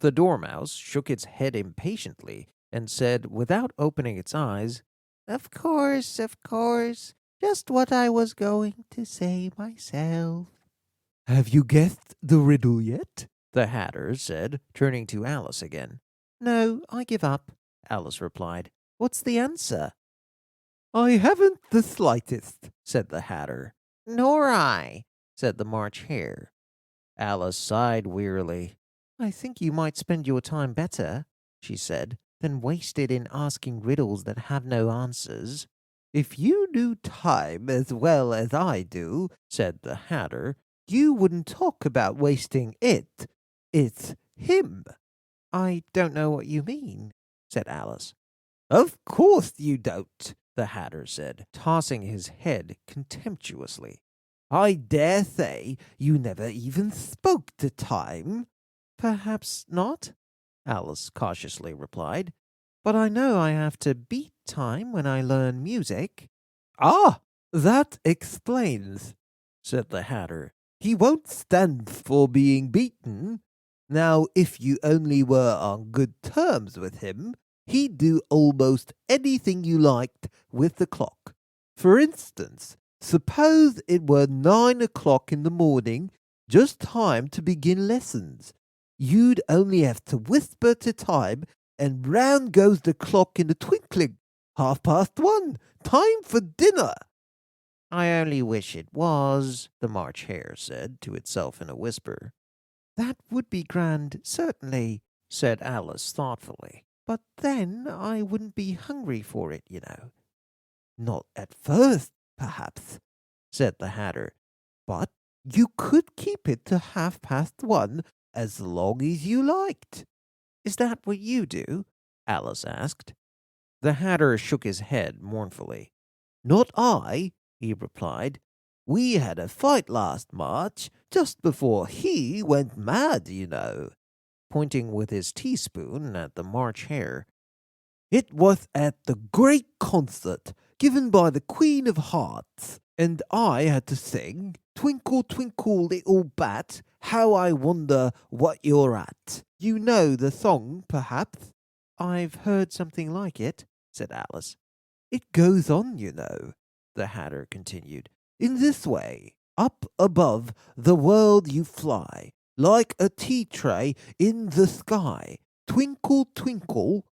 The dormouse shook its head impatiently and said, without opening its eyes, Of course, just what I was going to say myself." "Have you guessed the riddle yet?" the Hatter said, turning to Alice again. "No, I give up," Alice replied. "What's the answer?" "I haven't the slightest," said the Hatter. "Nor I," said the March Hare. Alice sighed wearily. "I think you might spend your time better," she said, "than waste it in asking riddles that have no answers." "If you knew time as well as I do," said the Hatter, "you wouldn't talk about wasting it. It's him." "I don't know what you mean," said Alice. "Of course you don't," the Hatter said, tossing his head contemptuously. "I dare say you never even spoke to time." "Perhaps not," Alice cautiously replied. "But I know I have to beat time when I learn music." "Ah, that explains," said the Hatter. "He won't stand for being beaten. Now, if you only were on good terms with him, he'd do almost anything you liked with the clock. For instance, suppose it were 9 o'clock in the morning, just time to begin lessons. You'd only have to whisper to time, and round goes the clock in a twinkling. 1:30, time for dinner." "I only wish it was," the March Hare said to itself in a whisper. "That would be grand, certainly," said Alice thoughtfully. "But then I wouldn't be hungry for it, you know." "Not at first, perhaps," said the Hatter. "But you could keep it to 1:30 as long as you liked." "Is that what you do?" Alice asked. The Hatter shook his head mournfully. "Not I," he replied. "We had a fight last March, just before he went mad, you know," pointing with his teaspoon at the March Hare. "It was at the great concert given by the Queen of Hearts, and I had to sing, 'Twinkle, twinkle, little bat, how I wonder what you're at.' You know the song, perhaps?" "I've heard something like it," said Alice. "It goes on, you know," the Hatter continued, "in this way. Up above the world you fly, like a tea tray in the sky. Twinkle, twinkle,